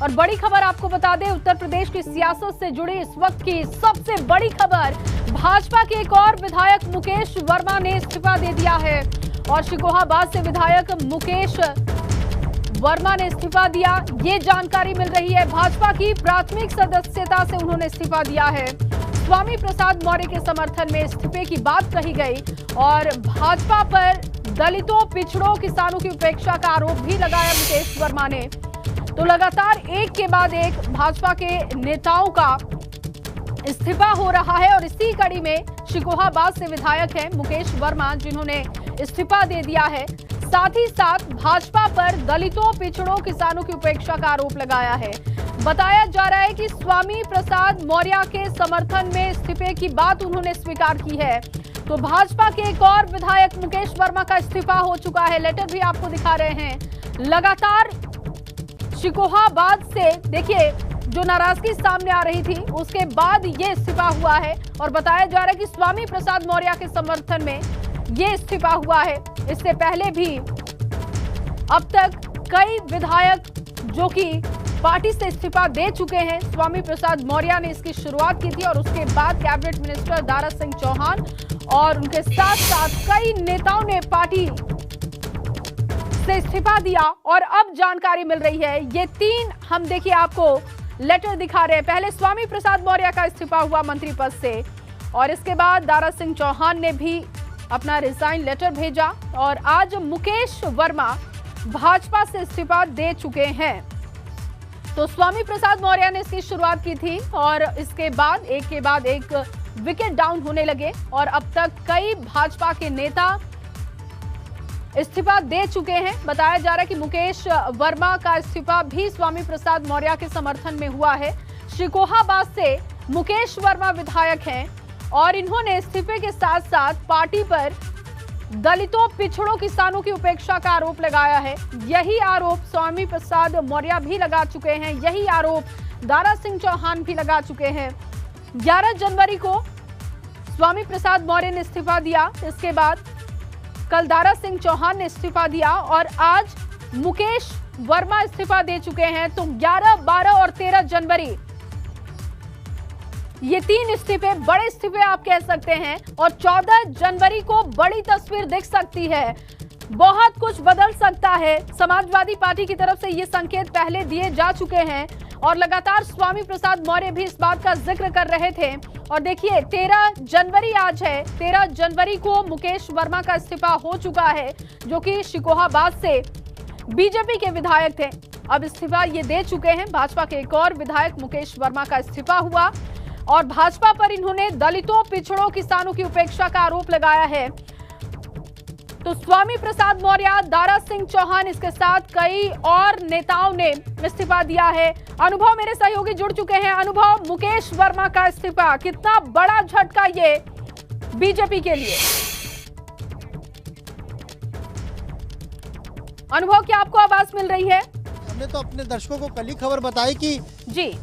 और बड़ी खबर आपको बता दें, उत्तर प्रदेश की सियासत से जुड़ी इस वक्त की सबसे बड़ी खबर, भाजपा के एक और विधायक मुकेश वर्मा ने इस्तीफा दे दिया है। और शिकोहाबाद से विधायक मुकेश वर्मा ने इस्तीफा दिया, ये जानकारी मिल रही है। भाजपा की प्राथमिक सदस्यता से उन्होंने इस्तीफा दिया है। स्वामी प्रसाद मौर्य के समर्थन में इस्तीफे की बात कही गई और भाजपा पर दलितों, पिछड़ों, किसानों की उपेक्षा का आरोप भी लगाया मुकेश वर्मा ने। तो लगातार एक के बाद एक भाजपा के नेताओं का इस्तीफा हो रहा है और इसी कड़ी में शिकोहाबाद से विधायक हैं मुकेश वर्मा, जिन्होंने इस्तीफा दे दिया है। साथ ही साथ भाजपा पर दलितों, पिछड़ों, किसानों की उपेक्षा का आरोप लगाया है। बताया जा रहा है कि स्वामी प्रसाद मौर्य के समर्थन में इस्तीफे की बात उन्होंने स्वीकार की है। तो भाजपा के एक और विधायक मुकेश वर्मा का इस्तीफा हो चुका है। लेटर भी आपको दिखा रहे हैं। लगातार शिकोहाबाद से देखिए जो नाराजगी सामने आ रही थी, उसके बाद ये इस्तीफा हुआ है और बताया जा रहा है कि स्वामी प्रसाद मौर्य के समर्थन में ये इस्तीफा हुआ है। इससे पहले भी अब तक कई विधायक जो कि पार्टी से इस्तीफा दे चुके हैं। स्वामी प्रसाद मौर्य ने इसकी शुरुआत की थी और उसके बाद कैबिनेट मिनिस्टर दारा सिंह चौहान और उनके साथ साथ कई नेताओं ने पार्टी से इस्तीफा दिया। और अब जानकारी मिल रही है, ये तीन हम देखिए आपको लेटर दिखा रहे हैं। पहले स्वामी प्रसाद मौर्य का इस्तीफा हुआ मंत्री पद से और इसके बाद दारा सिंह चौहान ने भी अपना रिजाइन लेटर भेजा और आज मुकेश वर्मा भाजपा से इस्तीफा दे चुके हैं। तो स्वामी प्रसाद मौर्य ने इसकी शुरुआत की थी और इसके बाद एक के बाद एक विकेट डाउन होने लगे और अब तक कई भाजपा के नेता इस्तीफा दे चुके हैं। बताया जा रहा है कि मुकेश वर्मा का इस्तीफा भी स्वामी प्रसाद मौर्य के समर्थन में हुआ है। शिकोहाबाद से मुकेश वर्मा विधायक हैं और इन्होंने इस्तीफे के साथ साथ पार्टी पर दलितों, पिछड़ों, किसानों की उपेक्षा का आरोप लगाया है। यही आरोप स्वामी प्रसाद मौर्य भी लगा चुके हैं, यही आरोप दारा सिंह चौहान भी लगा चुके हैं। 11 जनवरी को स्वामी प्रसाद मौर्य ने इस्तीफा दिया, इसके बाद कल दारा सिंह चौहान ने इस्तीफा दिया और आज मुकेश वर्मा इस्तीफा दे चुके हैं। तो 11, 12 और 13 जनवरी ये तीन इस्तीफे, बड़े इस्तीफे आप कह सकते हैं। और 14 जनवरी को बड़ी तस्वीर दिख सकती है, बहुत कुछ बदल सकता है। समाजवादी पार्टी की तरफ से ये संकेत पहले दिए जा चुके हैं और लगातार स्वामी प्रसाद मौर्य भी इस बात का जिक्र कर रहे थे। और देखिए 13 जनवरी आज है, 13 जनवरी को मुकेश वर्मा का इस्तीफा हो चुका है, जो कि शिकोहाबाद से बीजेपी के विधायक थे। अब इस्तीफा ये दे चुके हैं। भाजपा के एक और विधायक मुकेश वर्मा का इस्तीफा हुआ और भाजपा पर इन्होंने दलितों, पिछड़ों, किसानों की उपेक्षा का आरोप लगाया है। तो स्वामी प्रसाद मौर्य, दारा सिंह चौहान, इसके साथ कई और नेताओं ने इस्तीफा दिया है। अनुभव मेरे सहयोगी जुड़ चुके हैं। अनुभव, मुकेश वर्मा का इस्तीफा कितना बड़ा झटका ये बीजेपी के लिए? अनुभव, क्या आपको आवाज मिल रही है? हमने तो अपने दर्शकों को कल ही खबर बताई कि जी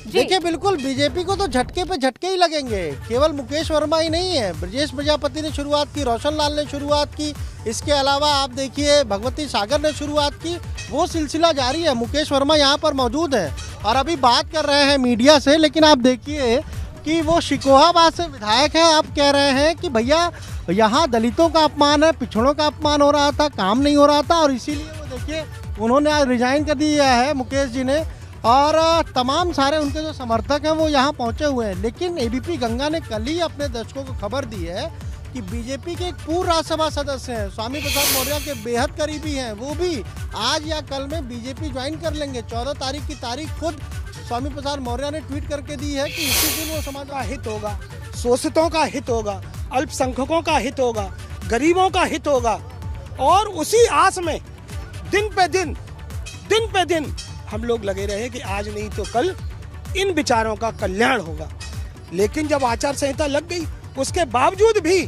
देखिए बिल्कुल बीजेपी को तो झटके पे झटके ही लगेंगे। केवल मुकेश वर्मा ही नहीं है, ब्रजेश प्रजापति ने शुरुआत की, रोशन लाल ने शुरुआत की, इसके अलावा आप देखिए भगवती सागर ने शुरुआत की। वो सिलसिला जारी है। मुकेश वर्मा यहाँ पर मौजूद है और अभी बात कर रहे हैं मीडिया से, लेकिन आप देखिए कि वो शिकोहाबाद से विधायक है। आप कह रहे हैं कि भैया यहाँ दलितों का अपमान है, पिछड़ों का अपमान हो रहा था, काम नहीं हो रहा था और इसीलिए वो देखिए उन्होंने आज रिजाइन कर दिया है मुकेश जी ने। और तमाम सारे उनके जो समर्थक हैं वो यहाँ पहुँचे हुए हैं। लेकिन एबीपी गंगा ने कल ही अपने दर्शकों को खबर दी है कि बीजेपी के एक पूर्व राज्यसभा सदस्य हैं, स्वामी प्रसाद मौर्य के बेहद करीबी हैं, वो भी आज या कल में बीजेपी ज्वाइन कर लेंगे। 14 तारीख की तारीख खुद स्वामी प्रसाद मौर्य ने ट्वीट करके दी है कि इसी दिन वो समाज का हित होगा, शोषितों का हित होगा, अल्पसंख्यकों का हित होगा, गरीबों का हित होगा। और उसी आस में दिन पे दिन हम लोग लगे रहे कि आज नहीं तो कल इन विचारों का कल्याण होगा। लेकिन जब आचार संहिता लग गई, उसके बावजूद भी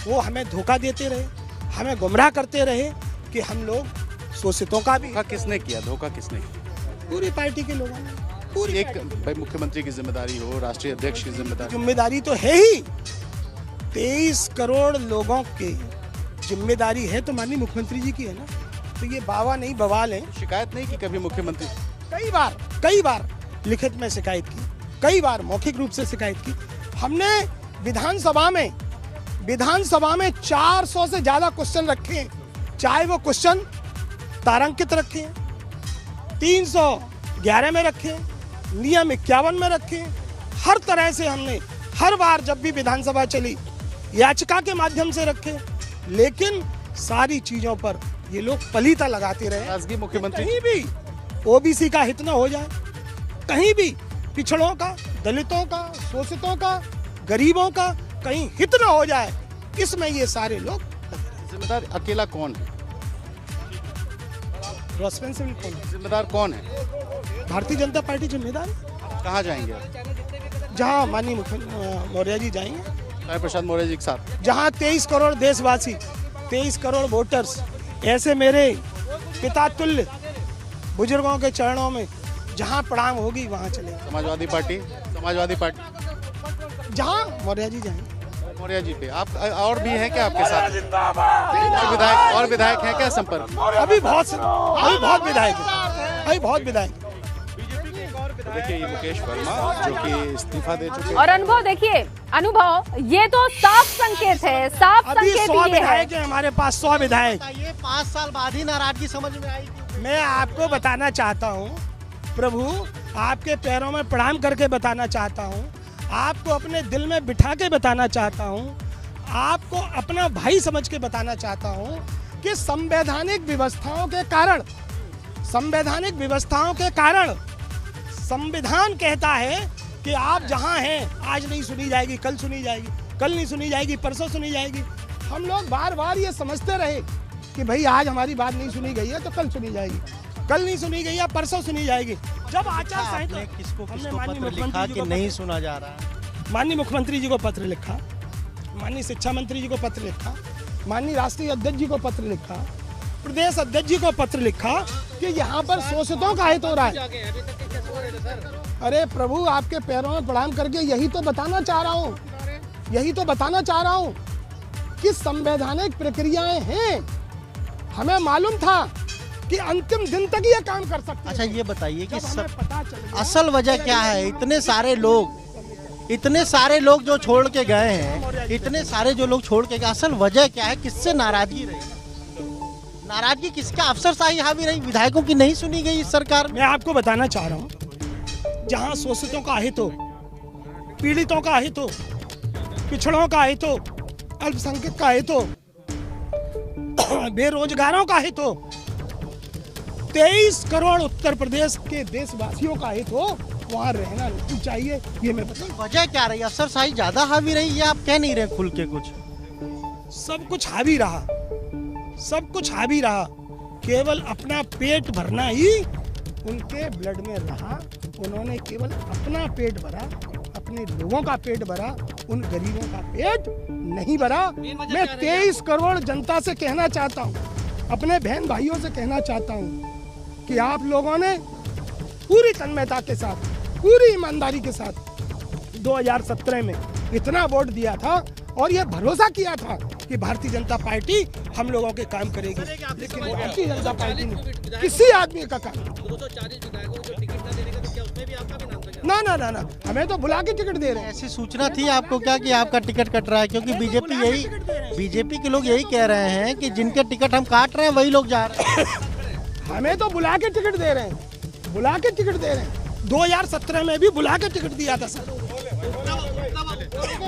वो हमें धोखा देते रहे, हमें गुमराह करते रहे कि हम लोग शोषितों का भी। धोखा किसने किया? धोखा किसने किया? पूरी पार्टी के लोगों ने। पूरी एक भाई मुख्यमंत्री की जिम्मेदारी हो, राष्ट्रीय अध्यक्ष की जिम्मेदारी तो है ही। 23 करोड़ लोगों की जिम्मेदारी है तो माननीय मुख्यमंत्री जी की है ना। तो ये बावा नहीं बवाल है। शिकायत नहीं की कभी मुख्यमंत्री? कई बार लिखित में शिकायत की, कई बार मौखिक रूप से शिकायत की। हमने विधानसभा में 400 से ज्यादा क्वेश्चन रखे हैं, चाहे वो क्वेश्चन तारांकित रखे हैं, 311 में रखे हैं, नियम 51 में रखे हैं। हर तरह से हमने हर बार जब भी विधानसभा चली याचिका के माध्यम से रखे, लेकिन सारी चीजों पर ये लोग पलीता लगाते रहे। नाराजगी मुख्यमंत्री कहीं भी ओबीसी का हित न हो जाए, कहीं भी पिछड़ों का, दलितों का, शोषितों का, गरीबों का कहीं हित न हो जाए, इसमें ये सारे लोग जिम्मेदार अकेला कौन है? रेस्पॉन्सिबल कौन है? जिम्मेदार कौन है? भारतीय जनता पार्टी जिम्मेदार है। कहाँ जाएंगे आप? जहाँ माननीय मुख्यमंत्री मौर्य जी जाएंगे, राय प्रसाद मौर्य जी के साथ। जहाँ 23 करोड़ देशवासी, 23 करोड़ वोटर्स ऐसे मेरे पिता तुल्य बुजुर्गों के चरणों में जहाँ प्रणाम होगी वहाँ चले। समाजवादी पार्टी जहाँ मौर्य जी जाएंगे। मौर्य जी पे आप और भी हैं क्या आपके साथ? और विधायक हैं क्या संपर्क? अभी बहुत विधायक हैं। देखिए ये मुकेश वर्मा जो कि इस्तीफा दे चुके हैं। और अनुभव देखिए, ये तो साफ संकेत है, अभी 100 ये है। विधायक है हमारे पास, 100 विधायक। ये 5 साल बाद ही नाराजगी समझ में आई। मैं आपको बताना चाहता हूँ प्रभु, आपके पैरों में प्रणाम करके बताना चाहता हूँ, आपको अपने दिल में बिठा के बताना चाहता हूँ, आपको अपना भाई समझ के बताना चाहता हूँ कि संवैधानिक व्यवस्थाओं के कारण संविधान कहता है कि आप जहां हैं आज नहीं सुनी जाएगी, कल सुनी जाएगी, कल नहीं सुनी जाएगी, परसों सुनी जाएगी। हम लोग बार बार ये समझते रहे कि भाई आज हमारी बात नहीं सुनी गई है तो कल सुनी जाएगी, कल नहीं सुनी गई है परसों सुनी जाएगी। जब आचार संहिता किसको पत्र लिखा कि नहीं सुना जा रहा है? माननीय मुख्यमंत्री जी को पत्र लिखा, माननीय शिक्षा मंत्री जी को पत्र लिखा, माननीय राष्ट्रीय अध्यक्ष जी को पत्र लिखा, प्रदेश अध्यक्ष जी को पत्र लिखा कि यहाँ पर शोषितों का हित हो रहा है। अरे प्रभु, आपके पैरों में प्रणाम करके यही तो बताना चाह रहा हूँ कि संवैधानिक प्रक्रियाएं हैं। हमें मालूम था कि अंतिम दिन तक ये काम कर सकते हैं। अच्छा ये बताइए कि पता चल गया असल वजह क्या है? इतने सारे लोग जो छोड़ के गए हैं, असल वजह क्या है? किससे नाराजगी रही? नाराजगी किसका? अफसरशाही हावी रही, विधायकों की नहीं सुनी गई इस सरकार में। मैं आपको बताना चाह रहा हूँ, जहाँ शोषितों का हित हो, पीड़ितों का हित हो, पिछड़ों का हित हो, अल्पसंख्यक का हित हो, बेरोजगारों का हित हो, 23 करोड़ उत्तर प्रदेश के देशवासियों का हित हो, वहाँ रहना नहीं चाहिए। ये मैं बता, वजह क्या रही? अफसरशाही ज्यादा हावी रही या आप कह नहीं रहे खुल के कुछ? सब कुछ हावी रहा, केवल अपना पेट भरना ही उनके ब्लड में रहा। उन्होंने केवल अपना पेट भरा, अपने लोगों का पेट भरा, उन गरीबों का पेट नहीं भरा। मैं 23 करोड़ जनता से कहना चाहता हूँ, अपने बहन भाइयों से कहना चाहता हूँ कि आप लोगों ने पूरी तन्मयता के साथ, पूरी ईमानदारी के साथ 2017 में इतना वोट दिया था और ये भरोसा किया था कि भारतीय जनता पार्टी हम लोगों के काम करेगी, लेकिन भारतीय जनता पार्टी ने किसी आदमी का काम ना, हमें तो बुला के टिकट दे रहे हैं। ऐसी सूचना थी आपको क्या कि आपका टिकट कट रहा है? क्योंकि बीजेपी के लोग यही कह रहे हैं कि जिनके टिकट हम काट रहे हैं वही लोग जा रहे हैं। हमें तो बुला के टिकट दे रहे हैं, 2017 में भी बुला के टिकट दिया था सर।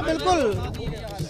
बिल्कुल,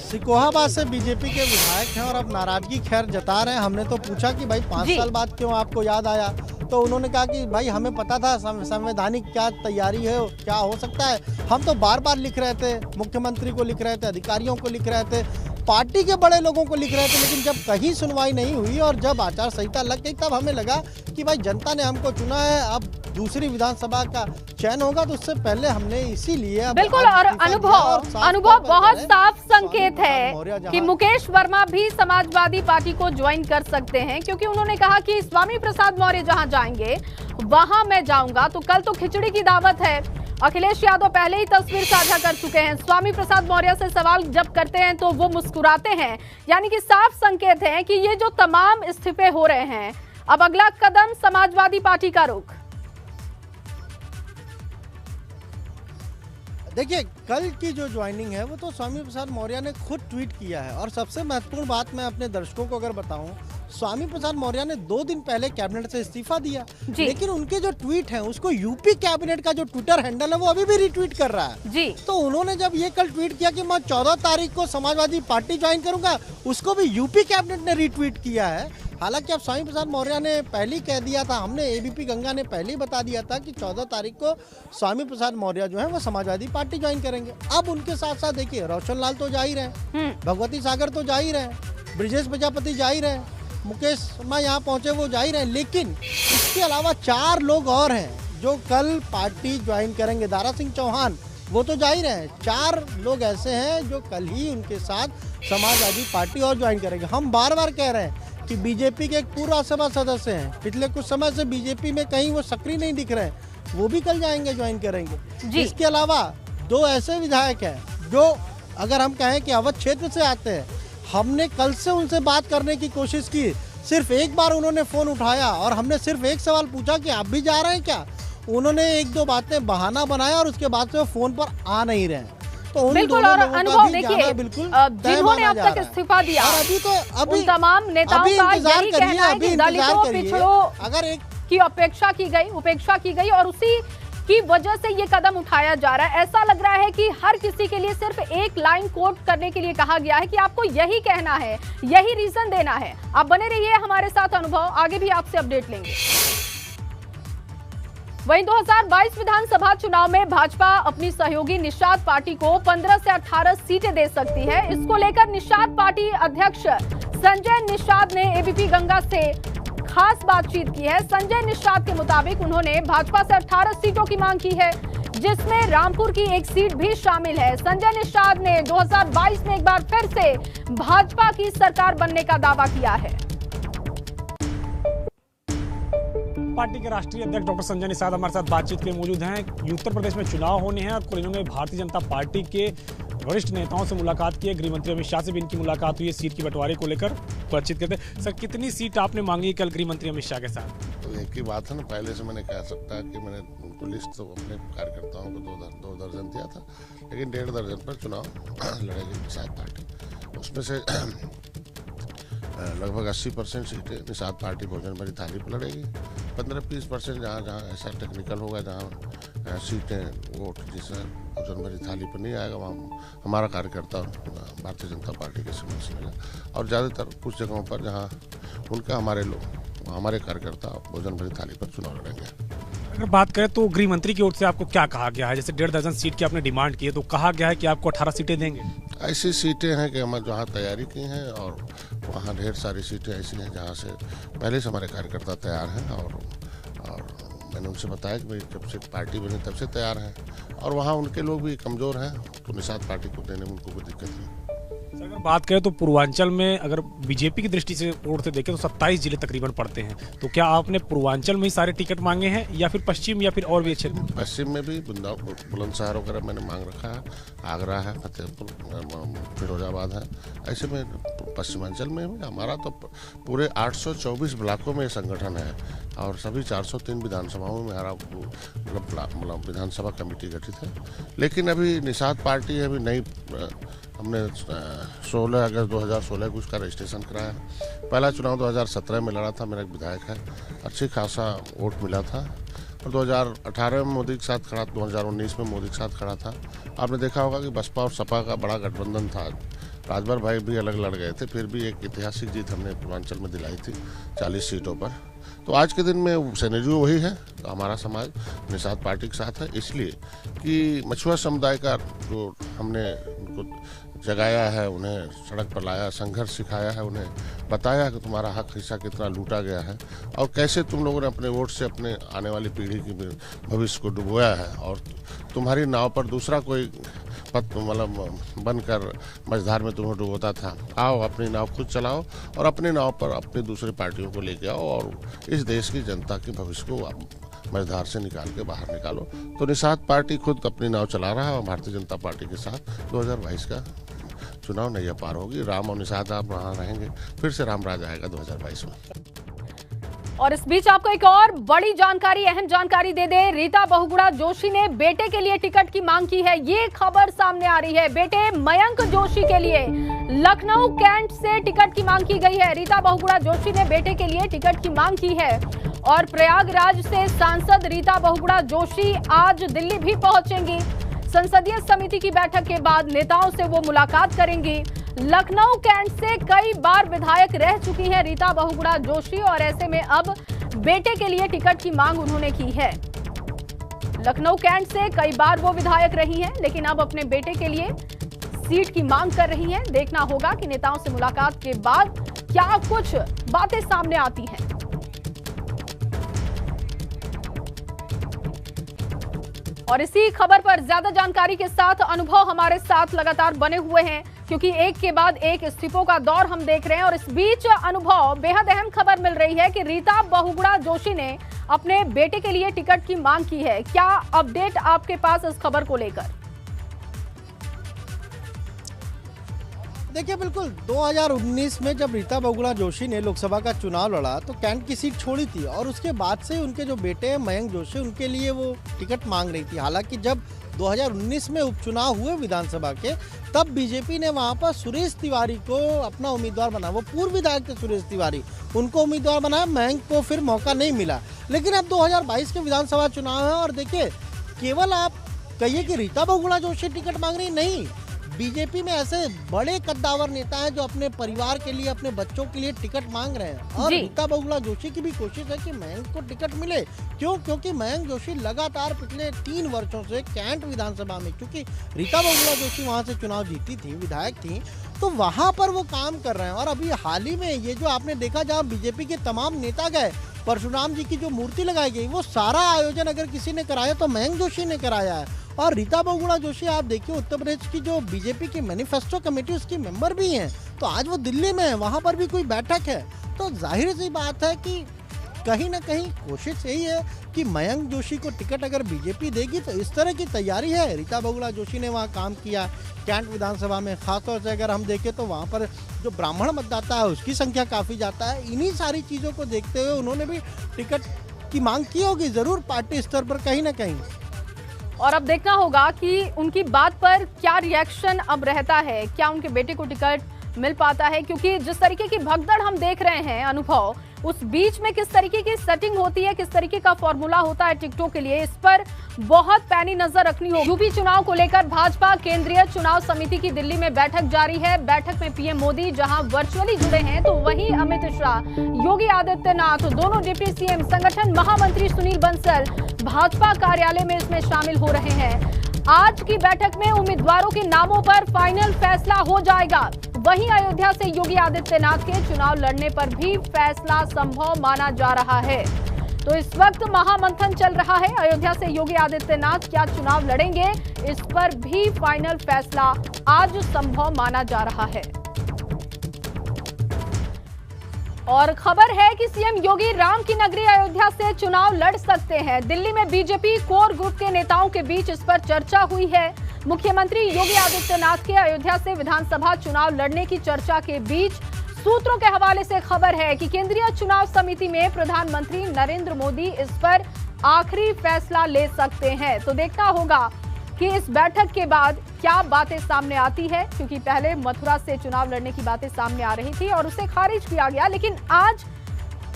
सिकोहाबाद से बीजेपी के विधायक हैं और अब नाराजगी खैर जता रहे हैं। हमने तो पूछा कि भाई 5 साल बाद क्यों आपको याद आया, तो उन्होंने कहा कि भाई हमें पता था संवैधानिक क्या तैयारी है, क्या हो सकता है। हम तो बार बार लिख रहे थे, मुख्यमंत्री को लिख रहे थे, अधिकारियों को लिख रहे थे, पार्टी के बड़े लोगों को लिख रहे थे, लेकिन जब कहीं सुनवाई नहीं हुई और जब आचार संहिता लग गई तब हमें लगा कि भाई जनता ने हमको चुना है, अब दूसरी विधानसभा का चयन होगा, तो उससे पहले हमने इसीलिए बिल्कुल। और अनुभव बहुत साफ संकेत है कि मुकेश वर्मा भी समाजवादी पार्टी को ज्वाइन कर सकते हैं, क्योंकि उन्होंने कहा कि स्वामी प्रसाद मौर्य जहां जाएंगे वहां मैं जाऊंगा। तो कल तो खिचड़ी की दावत है। अखिलेश यादव पहले ही तस्वीर साझा कर चुके हैं। स्वामी प्रसाद मौर्य से सवाल जब करते हैं तो वो मुस्कुराते हैं, यानी कि साफ संकेत है कि ये जो तमाम इस्तीफे हो रहे हैं, अब अगला कदम समाजवादी पार्टी का रुख। देखिए, कल की जो ज्वाइनिंग है वो तो स्वामी प्रसाद मौर्य ने खुद ट्वीट किया है। और सबसे महत्वपूर्ण बात मैं अपने दर्शकों को अगर बताऊं, स्वामी प्रसाद मौर्य ने 2 दिन पहले कैबिनेट से इस्तीफा दिया, लेकिन उनके जो ट्वीट हैं उसको यूपी कैबिनेट का जो ट्विटर हैंडल है वो अभी भी रिट्वीट कर रहा है जी। तो उन्होंने जब ये कल ट्वीट किया कि मैं 14 तारीख को समाजवादी पार्टी ज्वाइन करूंगा, उसको भी यूपी कैबिनेट ने रिट्वीट किया है। हालांकि अब स्वामी प्रसाद मौर्य ने पहले ही कह दिया था, हमने एबीपी गंगा ने पहले ही बता दिया था कि 14 तारीख को स्वामी प्रसाद मौर्य जो है वो समाजवादी पार्टी ज्वाइन करेंगे। अब उनके साथ साथ देखिए, रोशन लाल तो जा ही रहे, भगवती सागर तो जा ही रहे, ब्रजेश प्रजापति जा ही रहे, मुकेश शर्मा यहाँ पहुंचे वो जा ही रहे, लेकिन इसके अलावा 4 लोग और हैं जो कल पार्टी ज्वाइन करेंगे। दारा सिंह चौहान वो तो जा ही रहे हैं। 4 लोग ऐसे हैं जो कल ही उनके साथ समाजवादी पार्टी और ज्वाइन करेंगे। हम बार बार कह रहे हैं कि बीजेपी के एक पूर्व राज्यसभा सदस्य हैं, पिछले कुछ समय से बीजेपी में कहीं वो सक्रिय नहीं दिख रहे हैं, वो भी कल जाएंगे, ज्वाइन करेंगे। इसके अलावा 2 ऐसे विधायक हैं जो अगर हम कहें कि अवध क्षेत्र से आते हैं, हमने कल से उनसे बात करने की कोशिश की, सिर्फ एक बार उन्होंने फोन उठाया और हमने सिर्फ एक सवाल पूछा कि आप भी जा रहे हैं क्या। उन्होंने 1-2 बातें बहाना बनाया और उसके बाद से वो फोन पर आ नहीं रहे। तो बिल्कुल, और अनुभव देखिए, जिन्होंने अब तक इस्तीफा दिया, उन तमाम नेताओं का यही कहना है कि दलितों, पिछड़ों अगर एक की उपेक्षा की गई और उसी की वजह से ये कदम उठाया जा रहा है। ऐसा लग रहा है कि हर किसी के लिए सिर्फ एक लाइन कोट करने के लिए कहा गया है कि आपको यही कहना है, यही रीजन देना है। आप बने रहिए हमारे साथ अनुभव, आगे भी आपसे अपडेट लेंगे। वहीं 2022 विधानसभा चुनाव में भाजपा अपनी सहयोगी निषाद पार्टी को 15 से 18 सीटें दे सकती है। इसको लेकर निषाद पार्टी अध्यक्ष संजय निषाद ने एबीपी गंगा से खास बातचीत की है। संजय निषाद के मुताबिक उन्होंने भाजपा से 18 सीटों की मांग की है, जिसमें रामपुर की एक सीट भी शामिल है। संजय निषाद ने 2022 में एक बार फिर से भाजपा की सरकार बनने का दावा किया है। पार्टी के राष्ट्रीय अध्यक्ष डॉक्टर संजय निषाद हमारे साथ बातचीत के लिए मौजूद हैं। उत्तर प्रदेश में चुनाव होने हैं और इन्होंने भारतीय जनता पार्टी के वरिष्ठ नेताओं से मुलाकात की है। गृह मंत्री अमित शाह से भी इनकी मुलाकात हुई है सीट की बंटवारे को लेकर। बातचीत करते हैं। सर, कितनी सीट आपने मांगी कल गृह मंत्री अमित शाह के साथ? तो एक ही बात है ना, पहले से मैंने कह सकता है कि मैंने उनको लिस्ट तो अपने कार्यकर्ताओं को 2 दर्जन दिया था, लेकिन 1.5 दर्जन पर चुनाव लड़ेगी निषाद पार्टी। उसमें से लगभग 80% सीटें निषाद पार्टी भोजन भरी थाली पर लड़ेगी। 15-20% जहाँ ऐसा टेक्निकल होगा, जहाँ सीटें वोट जिसे भोजन भरी थाली पर नहीं आएगा, वहाँ हमारा कार्यकर्ता भारतीय जनता पार्टी के समझ से लगा। और ज़्यादातर कुछ जगहों पर जहाँ उनका हमारे लोग, हमारे कार्यकर्ता भोजन भरी थाली पर चुनाव लड़ेंगे। अगर बात करें तो गृह मंत्री की ओर से आपको क्या कहा गया है? जैसे 1.5 दर्जन सीट की आपने डिमांड की है, तो कहा गया है कि आपको 18 सीटें देंगे। ऐसी सीटें हैं कि हम जहाँ तैयारी की हैं और वहाँ ढेर सारी सीटें ऐसी हैं जहाँ से पहले से हमारे कार्यकर्ता तैयार हैं। और मैंने उनसे बताया कि भाई जब से पार्टी बनी तब से तैयार हैं, और वहाँ उनके लोग भी कमज़ोर हैं, तो निषाद पार्टी को देने में उनको कोई दिक्कत नहीं। अगर बात करें तो पूर्वांचल में अगर बीजेपी की दृष्टि से ओर से देखें तो 27 जिले तकरीबन पड़ते हैं, तो क्या आपने पूर्वांचल में ही सारे टिकट मांगे हैं या फिर पश्चिम या फिर और भी क्षेत्र? पश्चिम में भी बुलंदशहर वगैरह मैंने मांग रखा है, आगरा है, फतेहपुर, फिरोजाबाद है। ऐसे में पश्चिमांचल में भी हमारा तो पूरे 824 ब्लॉकों में संगठन है और सभी 403 विधानसभाओं में हमारा मतलब विधानसभा कमेटी गठित है। लेकिन अभी निषाद पार्टी है, अभी नई हमने 16 अगस्त 2016 को उसका रजिस्ट्रेशन कराया। पहला चुनाव 2017 में लड़ा था, मेरा एक विधायक है, अच्छी खासा वोट मिला था। और 2018 में मोदी के साथ खड़ा, 2019 में मोदी के साथ खड़ा था। आपने देखा होगा कि बसपा और सपा का बड़ा गठबंधन था, राजभर भाई भी अलग लड़ गए थे, फिर भी एक ऐतिहासिक जीत हमने पूर्वांचल में दिलाई थी 40 सीटों पर। तो आज के दिन में सिनेरियो वही है, तो हमारा समाज निषाद पार्टी के साथ है, इसलिए कि मछुआ समुदाय का जो हमने उनको जगाया है, उन्हें सड़क पर लाया, संघर्ष सिखाया है, उन्हें बताया कि तुम्हारा हक हिस्सा कितना लूटा गया है और कैसे तुम लोगों ने अपने वोट से अपने आने वाली पीढ़ी की भविष्य को डुबोया है, और तुम्हारी नाव पर दूसरा कोई मतलब बनकर मझधार में तुम्हें डुबोता था। आओ अपनी नाव खुद चलाओ और अपनी नाव पर अपनी दूसरी पार्टियों को लेके आओ और इस देश की जनता के भविष्य को मझधार से निकाल के बाहर निकालो। तो निषाद पार्टी खुद अपनी नाव चला रहा है और भारतीय जनता पार्टी के साथ 2022 का चुनाव नैया पार होगी। राम और निषाद आप वहाँ रहेंगे, फिर से राम राज आएगा 2022 में। और इस बीच आपको एक और बड़ी जानकारी, अहम जानकारी दे दे। रीता बहुगुणा जोशी ने बेटे के लिए टिकट की मांग की है। ये खबर सामने आ रही है। बेटे मयंक जोशी के लिए लखनऊ कैंट से टिकट की मांग की गई है। रीता बहुगुणा जोशी ने बेटे के लिए टिकट की मांग की है और प्रयागराज से सांसद रीता बहुगुणा जोशी आज दिल्ली भी पहुंचेंगी। संसदीय समिति की बैठक के बाद नेताओं से वो मुलाकात करेंगी। लखनऊ कैंट से कई बार विधायक रह चुकी हैं रीता बहुगुणा जोशी और ऐसे में अब बेटे के लिए टिकट की मांग उन्होंने की है। लखनऊ कैंट से कई बार वो विधायक रही हैं, लेकिन अब अपने बेटे के लिए सीट की मांग कर रही हैं। देखना होगा कि नेताओं से मुलाकात के बाद क्या कुछ बातें सामने आती हैं। और इसी खबर पर ज्यादा जानकारी के साथ अनुभव हमारे साथ लगातार बने हुए हैं, क्योंकि एक के बाद एक इस्तीफों का दौर हम देख रहे हैं। और इस बीच अनुभव, बेहद अहम खबर मिल रही है कि रीता बहुगुणा जोशी ने अपने बेटे के लिए टिकट की मांग की है। क्या अपडेट आपके पास इस खबर को लेकर? देखिए, बिल्कुल 2019 में जब रीता बहुगुणा जोशी ने लोकसभा का चुनाव लड़ा तो कैंट की सीट छोड़ी थी और उसके बाद से उनके जो बेटे हैं मयंक जोशी, उनके लिए वो टिकट मांग रही थी। हालांकि जब 2019 में उपचुनाव हुए विधानसभा के, तब बीजेपी ने वहां पर सुरेश तिवारी को अपना उम्मीदवार बनाया। वो पूर्व विधायक थे सुरेश तिवारी, उनको उम्मीदवार बनाया। मयंक को फिर मौका नहीं मिला। लेकिन अब 2022 के विधानसभा चुनाव है और देखिए, केवल आप कहिए कि रीता बहुगुणा जोशी टिकट मांग रही नहीं, बीजेपी में ऐसे बड़े कद्दावर नेता हैं जो अपने परिवार के लिए, अपने बच्चों के लिए टिकट मांग रहे हैं। और रीता बहुगुणा जोशी की भी कोशिश है कि मयंक को टिकट मिले। क्यों? क्योंकि मयंक जोशी लगातार पिछले 3 वर्षों से कैंट विधानसभा में, क्योंकि रीता बहुगुणा जोशी वहां से चुनाव जीती थी, विधायक थी, तो वहां पर वो काम कर रहे हैं। और अभी हाल ही में ये जो आपने देखा, जहाँ बीजेपी के तमाम नेता गए, परशुराम जी की जो मूर्ति लगाई गई, वो सारा आयोजन अगर किसी ने कराया तो मयंक जोशी ने कराया है। और रीता बहुगुणा जोशी, आप देखिए, उत्तर प्रदेश की जो बीजेपी की मैनिफेस्टो कमेटी, उसकी मेंबर भी हैं। तो आज वो दिल्ली में है, वहां पर भी कोई बैठक है। तो जाहिर सी बात है कि कहीं ना कहीं कोशिश यही है कि मयंक जोशी को टिकट अगर बीजेपी देगी तो इस तरह की तैयारी है। रीता बहुगुणा जोशी ने वहाँ काम किया कैंट विधानसभा में, खासतौर से अगर हम देखें तो वहाँ पर जो ब्राह्मण मतदाता है उसकी संख्या काफ़ी जाता है। इन्हीं सारी चीज़ों को देखते हुए उन्होंने भी टिकट की मांग की होगी ज़रूर पार्टी स्तर पर कहीं ना कहीं। और अब देखना होगा कि उनकी बात पर क्या रिएक्शन अब रहता है, क्या उनके बेटे को टिकट मिल पाता है, क्योंकि जिस तरीके की भगदड़ हम देख रहे हैं अनुभव, उस बीच में किस तरीके की सेटिंग होती है, किस तरीके का फॉर्मूला होता है टिकटों के लिए, इस पर बहुत पैनी नजर रखनी होगी। यूपी चुनाव को लेकर भाजपा केंद्रीय चुनाव समिति की दिल्ली में बैठक जारी है। बैठक में पीएम मोदी जहां वर्चुअली जुड़े हैं, तो वहीं अमित शाह, योगी आदित्यनाथ, दोनों डिप्टी सीएम, संगठन महामंत्री सुनील बंसल भाजपा कार्यालय में इसमें शामिल हो रहे हैं। आज की बैठक में उम्मीदवारों के नामों पर फाइनल फैसला हो जाएगा। वहीं अयोध्या से योगी आदित्यनाथ के चुनाव लड़ने पर भी फैसला संभव माना जा रहा है। तो इस वक्त महामंथन चल रहा है। अयोध्या से योगी आदित्यनाथ क्या चुनाव लड़ेंगे, इस पर भी फाइनल फैसला आज संभव माना जा रहा है। और खबर है कि सीएम योगी राम की नगरी अयोध्या से चुनाव लड़ सकते हैं। दिल्ली में बीजेपी कोर ग्रुप के नेताओं के बीच इस पर चर्चा हुई है। मुख्यमंत्री योगी आदित्यनाथ के अयोध्या से विधानसभा चुनाव लड़ने की चर्चा के बीच सूत्रों के हवाले से खबर है कि केंद्रीय चुनाव समिति में प्रधानमंत्री नरेंद्र मोदी इस पर आखिरी फैसला ले सकते हैं। तो देखना होगा कि इस बैठक के बाद क्या बातें सामने आती है, क्योंकि पहले मथुरा से चुनाव लड़ने की बातें सामने आ रही थी और उसे खारिज किया गया। लेकिन आज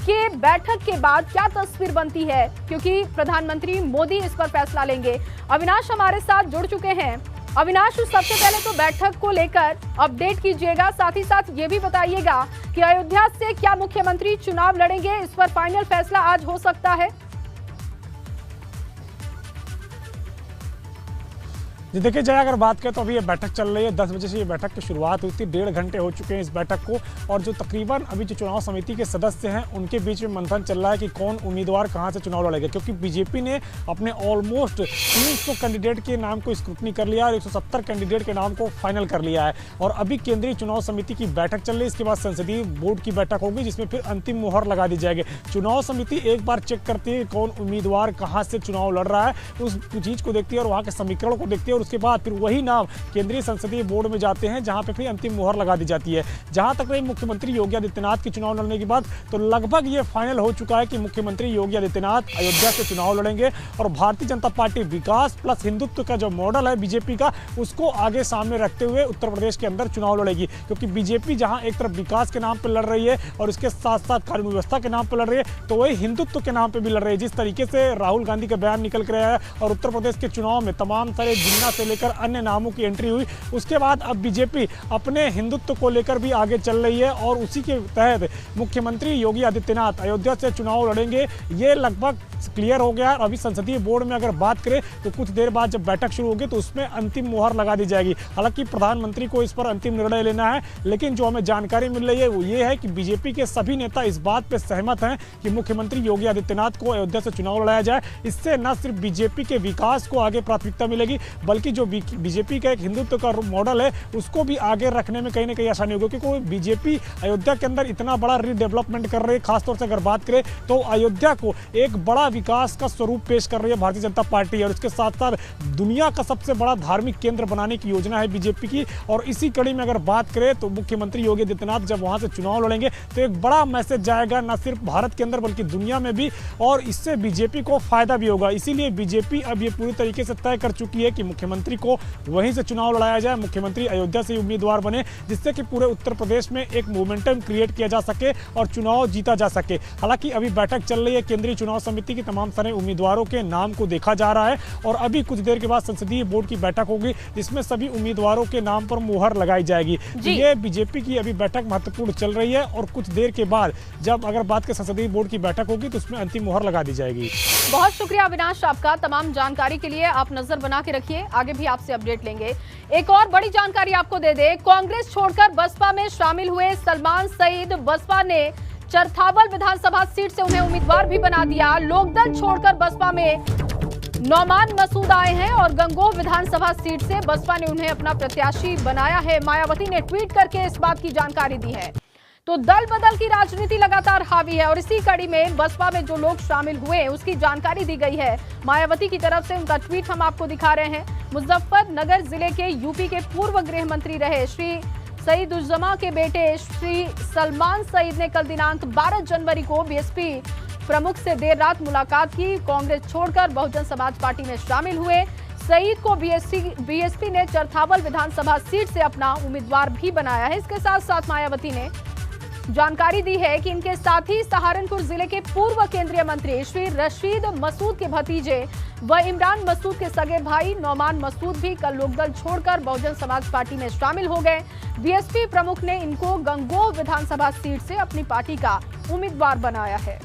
के बैठक के बाद क्या तस्वीर बनती है, क्योंकि प्रधानमंत्री मोदी इस पर फैसला लेंगे। अविनाश हमारे साथ जुड़ चुके हैं। अविनाश, सबसे पहले तो बैठक को लेकर अपडेट कीजिएगा, साथ ही साथ ये भी बताइएगा कि अयोध्या से क्या मुख्यमंत्री चुनाव लड़ेंगे, इस पर फाइनल फैसला आज हो सकता है। जी देखिए जय, अगर बात करें तो अभी ये बैठक चल रही है। 10 बजे से ये बैठक की शुरुआत हुई थी। 1.5 घंटे हो चुके हैं इस बैठक को, और जो तकरीबन अभी जो चुनाव समिति के सदस्य हैं उनके बीच में मंथन चल रहा है कि कौन उम्मीदवार कहां से चुनाव लड़ेगा, क्योंकि बीजेपी ने अपने ऑलमोस्ट 300 कैंडिडेट के नाम को स्क्रूटनी कर लिया और 170 कैंडिडेट के नाम को फाइनल कर लिया है। और अभी केंद्रीय चुनाव समिति की बैठक चल रही है। इसके बाद संसदीय बोर्ड की बैठक होगी, जिसमें फिर अंतिम मुहर लगा दी जाएगी। चुनाव समिति एक बार चेक करती है कौन उम्मीदवार कहाँ से चुनाव लड़ रहा है, उस चीज़ को देखती है और वहाँ के समीकरण को देखती है और उसके बाद फिर वही नाम केंद्रीय संसदीय बोर्ड में जाते हैं, जहां पे फिर अंतिम मुहर लगा दी जाती है। जहां तक रही मुख्यमंत्री योगी आदित्यनाथ के चुनाव लड़ने की बात, तो लगभग ये फाइनल हो चुका है कि मुख्यमंत्री योगी आदित्यनाथ अयोध्या से चुनाव लड़ेंगे और भारतीय जनता पार्टी विकास प्लस हिंदुत्व का जो मॉडल है बीजेपी का, उसको आगे सामने रखते हुए उत्तर प्रदेश के अंदर चुनाव लड़ेगी। क्योंकि बीजेपी जहां एक तरफ विकास के नाम पर लड़ रही है और इसके साथ साथ कानून व्यवस्था के नाम पर लड़ रही है, तो वही हिंदुत्व के नाम पर भी लड़ रही है। जिस तरीके से राहुल गांधी का बयान निकल कर आया है और उत्तर प्रदेश के चुनाव में तमाम सारे जिन्ना से लेकर अन्य नामों की एंट्री हुई, उसके बाद अब बीजेपी अपने हिंदुत्व को लेकर भी आगे चल रही है और उसी के तहत मुख्यमंत्री योगी आदित्यनाथ अयोध्या से चुनाव लड़ेंगे, ये लगभग क्लियर हो गया है। अभी संसदीय बोर्ड में अगर बात करें तो कुछ देर बाद जब बैठक शुरू होगी तो उसमें अंतिम मुहर लगा दी जाएगी। हालांकि प्रधानमंत्री को इस पर अंतिम निर्णय लेना है, लेकिन जो हमें जानकारी मिल रही है वो ये है कि बीजेपी के सभी नेता इस बात पर सहमत हैं कि मुख्यमंत्री योगी आदित्यनाथ को अयोध्या से चुनाव लड़ाया जाए। इससे न सिर्फ बीजेपी के विकास को आगे प्राथमिकता मिलेगी, बल्कि जो बीजेपी का एक हिंदुत्व का मॉडल है उसको भी आगे रखने में कहीं ना कहीं आसानी होगी। क्योंकि बीजेपी अयोध्या के अंदर इतना बड़ा रीडेवलपमेंट कर रही है, खासतौर से अगर बात करें तो अयोध्या को एक बड़ा विकास का स्वरूप पेश कर रही है भारतीय जनता पार्टी, और इसके साथ साथ दुनिया का सबसे बड़ा धार्मिक केंद्र बनाने की योजना है बीजेपी की। और इसी कड़ी में अगर बात करें तो मुख्यमंत्री योगी आदित्यनाथ जब वहां से चुनाव लड़ेंगे तो एक बड़ा मैसेज जाएगा न सिर्फ भारत के अंदर बल्कि दुनिया में भी, और इससे बीजेपी को फायदा भी होगा। इसीलिए बीजेपी अब ये पूरी तरीके से तय कर चुकी है कि मुख्यमंत्री को वहीं से चुनाव लड़ाया जाए, मुख्यमंत्री अयोध्या से उम्मीदवार बने, जिससे कि पूरे उत्तर प्रदेश में एक मोमेंटम क्रिएट किया जा सके और चुनाव जीता जा सके। हालांकि अभी बैठक चल रही है केंद्रीय चुनाव समिति की, तमाम सारे उम्मीदवारों के नाम को देखा जा रहा है और अभी कुछ देर के बाद संसदीय बोर्ड की बैठक होगी जिसमें सभी उम्मीदवारों के नाम पर मुहर लगाई जाएगी। तो ये बीजेपी की अभी बैठक महत्वपूर्ण चल रही है और कुछ देर के बाद जब अगर बात करें संसदीय बोर्ड की बैठक होगी तो उसमें अंतिम मुहर लगा दी जाएगी। बहुत शुक्रिया अविनाश आपका तमाम जानकारी के लिए। आप नजर बना के रखिए, आगे भी आपसे अपडेट लेंगे। एक और बड़ी जानकारी आपको दे दे, कांग्रेस छोड़कर बसपा में शामिल हुए सलमान सईद, बसपा ने चरथावल विधानसभा सीट से उन्हें उम्मीदवार भी बना दिया। लोकदल छोड़कर बसपा में नौमान मसूद आए हैं और गंगोह विधानसभा सीट से बसपा ने उन्हें अपना प्रत्याशी बनाया है। मायावती ने ट्वीट करके इस बात की जानकारी दी है। तो दल बदल की राजनीति लगातार हावी है और इसी कड़ी में बसपा में जो लोग शामिल हुए उसकी जानकारी दी गई है मायावती की तरफ से। उनका ट्वीट हम आपको दिखा रहे हैं। मुजफ्फरनगर जिले के यूपी के पूर्व गृह मंत्री रहे श्री सईदुज्जमा के बेटे श्री सलमान सईद ने कल दिनांक 12 जनवरी को बीएसपी प्रमुख से देर रात मुलाकात की। कांग्रेस छोड़कर बहुजन समाज पार्टी में शामिल हुए सईद को बीएसपी ने चरथावल विधानसभा सीट से अपना उम्मीदवार भी बनाया है। इसके साथ साथ मायावती ने जानकारी दी है कि इनके साथ ही सहारनपुर जिले के पूर्व केंद्रीय मंत्री श्री रशीद मसूद के भतीजे व इमरान मसूद के सगे भाई नौमान मसूद भी कल लोकदल छोड़कर बहुजन समाज पार्टी में शामिल हो गए। बीएसपी प्रमुख ने इनको गंगोह विधानसभा सीट से अपनी पार्टी का उम्मीदवार बनाया है।